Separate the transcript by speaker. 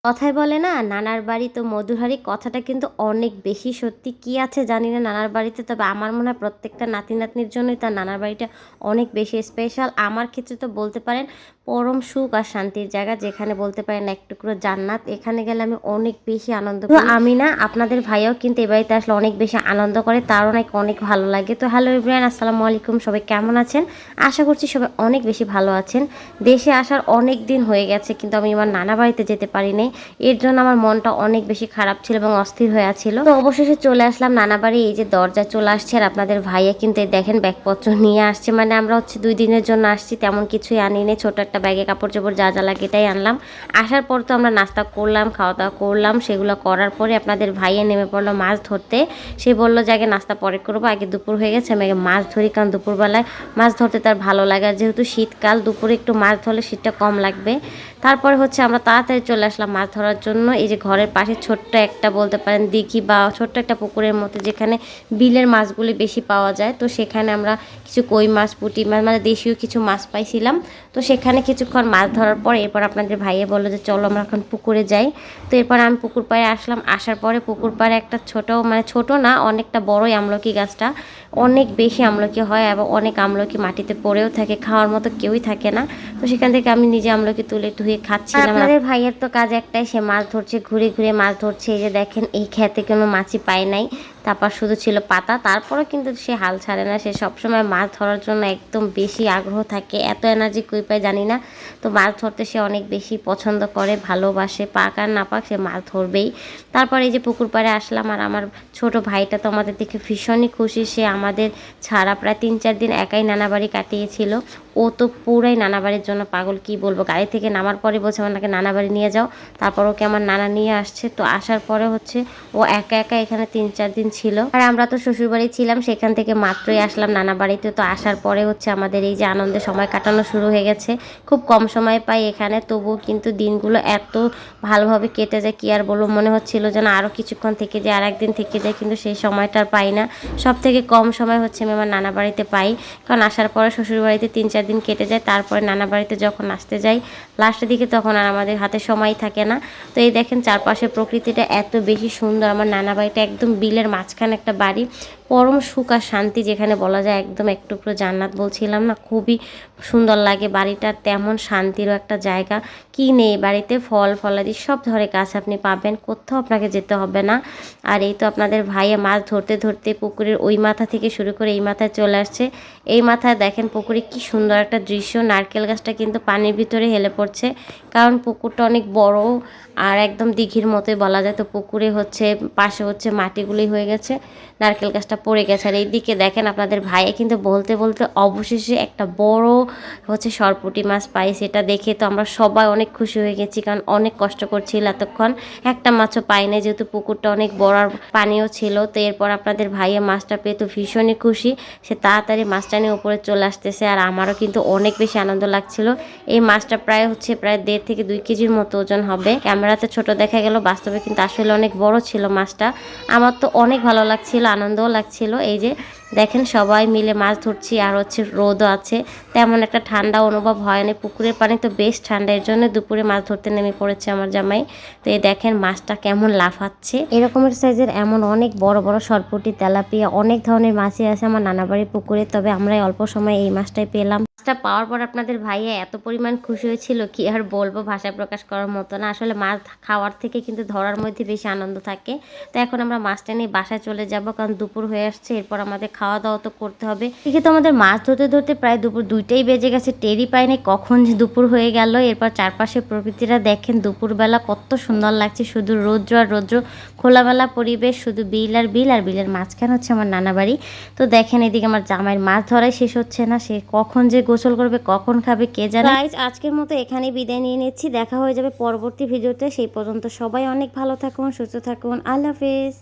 Speaker 1: কথায় বলে না, নানার বাড়ি তো মধুর হাঁড়ি। কথাটা কিন্তু অনেক বেশি সত্যি। কি আছে জানি না নানার বাড়িতে, তবে আমার মনে হয় প্রত্যেকটা নাতি নাতনির জন্যই তার নানার বাড়িটা অনেক বেশি স্পেশাল। আমার ক্ষেত্রে তো বলতে পারেন পরম সুখ আর শান্তির জায়গা, যেখানে বলতে পারেন এক টুকরো জান্নাত। এখানে গেলে আমি অনেক বেশি আনন্দ করি। আমি না, আপনাদের ভাইয়াও কিন্তু এ বাড়িতে আসলে অনেক বেশি আনন্দ করে, তারও নাকি অনেক ভালো লাগে। তো হ্যালো এভরিওয়ান, আসসালামু আলাইকুম। সবাই কেমন আছেন? আশা করছি সবাই অনেক বেশি ভালো আছেন। দেশে আসার অনেক দিন হয়ে গেছে, কিন্তু আমি আমার নানা বাড়িতে যেতে পারিনি। এর জন্য আমার মনটা অনেক বেশি খারাপ ছিল এবং অস্থির হয়ে আছিল। তো অবশেষে চলে আসলাম নানা বাড়ি। এই যে দরজা চলে আসছে, আর আপনাদের ভাইয়া কিন্তু এই দেখেন ব্যাগপত্র নিয়ে আসছে। মানে আমরা হচ্ছে 2 দিনের জন্য আসছি, তেমন কিছুই আনিনি। ছোট একটা ব্যাগে কাপড় চোপড় যা যা লাগে এটাই আনলাম। আসার পর তো আমরা নাস্তা করলাম, খাওয়া দাওয়া করলাম। সেগুলো করার পরে আপনাদের ভাইয়া নেমে পড়লো মাছ ধরতে। সে বললো যে আগে নাস্তা পরে করবো, আগে দুপুর হয়ে গেছে, আমি আগে মাছ ধরি, কারণ দুপুরবেলায় মাছ ধরতে তার ভালো লাগে। আর যেহেতু শীতকাল, দুপুরে একটু মাছ ধরলে শীতটা কম লাগবে। তারপরে হচ্ছে আমরা তাড়াতাড়ি চলে আসলাম মাছ ধরার জন্য। এই যে ঘরের পাশে ছোট্ট একটা বলতে পারেন দিঘি বা ছোট্ট একটা পুকুরের মতো, যেখানে বিলের মাছগুলি বেশি পাওয়া যায়। তো সেখানে আমরা কিছু কই মাছ, পুঁটি মাছ, মানে দেশীয় কিছু মাছ পাইছিলাম। তো সেখানে কিছুক্ষণ মাছ ধরার পর এরপর আপনাদের ভাইয়া বললো যে চলো আমরা এখন পুকুরে যাই। তো এরপর আমি পুকুর পাড়ে আসলাম। আসার পরে পুকুর পাড়ে একটা ছোট, মানে ছোট না, অনেকটা বড়ই আমলকি গাছটা। অনেক বেশি আমলকি হয় এবং অনেক আমলকি মাটিতে পড়েও থাকে, খাওয়ার মতো কেউই থাকে না। তো সেখান থেকে আমি নিজে আমলকি তুলে ধুয়ে খাচ্ছিলাম। আমাদের ভাইয়ের তো কাজ একটাই, সে মাছ ধরছে, ঘুরে ঘুরে মাছ ধরছে। এই যে দেখেন এই খেতে কোনো মাছই পায় নাই, তারপর শুধু ছিল পাতা। তারপরেও কিন্তু সে হাল ছাড়ে না, সে সবসময় মাছ ধরার জন্য একদম বেশি আগ্রহ থাকে। এত এনার্জি কই পায় জানি না। তো মাছ ধরতে সে অনেক বেশি পছন্দ করে, ভালোবাসে। পাক আর না পাক সে মাছ ধরবেই। তারপর এই যে পুকুর পাড়ে আসলাম, আর আমার ছোট ভাইটা তো আমাদের দেখে ভীষণই খুশি। সে আমাদের ছাড়া প্রায় 3-4 দিন একাই নানা বাড়ি কাটিয়েছিল। ও তো পুরাই নানা বাড়ির জন্য পাগল, কি বলবো। গাড়ি থেকে নামার পরে বলছে আমাকে নানা বাড়ি নিয়ে যাও। তারপর ওকে আমার নানা নিয়ে আসছে। তো আসার পরে হচ্ছে ও একা একা এখানে 3-4 দিন ছিল। আর আমরা তো শ্বশুর বাড়ি ছিলাম, সেখান থেকে মাত্রই আসলাম নানা বাড়িতে। তো আসার পরে হচ্ছে আমাদের এই যে আনন্দে সময় কাটানো শুরু হয়ে গেছে। খুব কম সময় পাই এখানে, তবুও কিন্তু দিনগুলো এত ভালোভাবে কেটে যায় কি আর বলবো। মনে হচ্ছিল যেন আরও কিছুক্ষণ থেকে যায়, আর একদিন থেকে যায়, কিন্তু সেই সময়টা আর পাই না। সব থেকে কম সময় হচ্ছে আমি আমার নানা বাড়িতে পাই, কারণ আসার পরে শ্বশুর বাড়িতে 3-4 দিন কেটে যায়। তারপরে নানা বাড়িতে যখন আসতে যাই লাস্টের দিকে, তখন আর আমাদের হাতে সময় থাকে না। তো এই দেখেন চারপাশের প্রকৃতিটা এত বেশি সুন্দর। আমার নানা বাড়িটা একদম বিলের মাঝখানে একটা বাড়ি, পরম সুখ আর শান্তি, যেখানে বলা যায় একদম এক টুকরো জান্নাত। বলছিলাম না, খুবই সুন্দর লাগে বাড়িটা, তেমন শান্তিরও একটা জায়গা। কি নেই বাড়িতে, ফল ফলাদি সব ধরে গাছ আপনি পাবেন, কোথাও আপনাকে যেতে হবে না। আর এই তো আপনাদের ভাইয়া মাছ ধরতে ধরতে পুকুরের ওই মাথা থেকে শুরু করে এই মাথায় চলে আসছে। এই মাথায় দেখেন পুকুরে কি সুন্দর একটা দৃশ্য। নারকেল গাছটা কিন্তু পানির ভিতরে হেলে পড়ছে, কারণ পুকুরটা অনেক বড় আর একদম দিঘির মতোই বলা যায়। তো পুকুরে হচ্ছে পাশে হচ্ছে মাটিগুলি হয়ে গেছে, নারকেল গাছটা পড়ে গেছে। আর এইদিকে দেখেন আপনাদের ভাইয়া কিন্তু বলতে বলতে অবশেষে একটা বড় হচ্ছে সরপুঁটি মাছ পাই। সেটা দেখে তো আমরা সবাই অনেক খুশি হয়ে গেছি, কারণ অনেক কষ্ট করছিল এতক্ষণ, একটা মাছও পাই না, যেহেতু পুকুরটা অনেক বড় আর পানিও ছিল। তো এরপর আপনাদের ভাইয়া মাছটা পেয়ে তো ভীষণই খুশি, সে তাড়াতাড়ি মাছটা নিয়ে উপরে চলে আসতেছে। আর আমারও কিন্তু অনেক বেশি আনন্দ লাগছিল। এই মাছটা প্রায় 1.5 থেকে 2 কেজির মতো ওজন হবে। ক্যামেরাতে ছোট দেখা গেল, বাস্তবে কিন্তু আসলে অনেক বড় ছিল মাছটা। আমার তো অনেক ভালো লাগছিল, আনন্দও লাগছিল। এই যে দেখেন সবাই মিলে মাছ ধরছি, আর হচ্ছে রোদও আছে, তেমন একটা ঠান্ডা অনুভব হয়নি। পুকুরের পানি তো বেশ ঠান্ডা, এর জন্য দুপুরে মাছ ধরতে নেমে পড়েছে আমার জামাই। তো এই দেখেন মাছটা কেমন লাফাচ্ছে। এরকমের সাইজের এমন অনেক বড় বড় সরপুঁটি, তেলাপিয়া, অনেক ধরনের মাছই আছে আমার নানাবাড়ির পুকুরে। তবে আমরা অল্প সময় এই মাছটাই পেলাম। মাছটা পাওয়ার পর আপনাদের ভাইয়া এত পরিমাণ খুশি হয়েছিল, কি আর বলবো, ভাষায় প্রকাশ করার মতো না। আসলে মাছ খাওয়ার থেকে কিন্তু ধরার মধ্যে বেশি আনন্দ থাকে। তো এখন আমরা মাছটা নিয়ে বাসায় চলে যাব, কারণ দুপুর হয়ে আসছে। এরপর আমাদের খাওয়া দাওয়া তো করতে হবে। ঠিক তো আমাদের মাছ ধরতে ধরতে প্রায় দুপুর 2টাই বেজে গেছে, টেরই পাইনি কখন যে দুপুর হয়ে গেল। এরপর চারপাশে প্রকৃতিটা দেখেন দুপুরবেলা কত সুন্দর লাগছে, শুধু রৌদ্র আর রৌদ্র, খোলামেলা পরিবেশ, শুধু বিল আর বিল, আর বিলের মাঝখানে হচ্ছে আমার নানা বাড়ি। তো দেখেন এদিকে আমার জামাইয়ের মাছ ধরাই শেষ হচ্ছে না, সে কখন যে গোসল করবে, কখন খাবে কে জানে। গাইস আজকের মতো এখানেই বিদায় নিয়ে নিচ্ছি, দেখা হয়ে যাবে পরবর্তী ভিডিওতে। সেই পর্যন্ত সবাই অনেক ভালো থাকুন, সুস্থ থাকুন, আল্লাহ হাফেজ।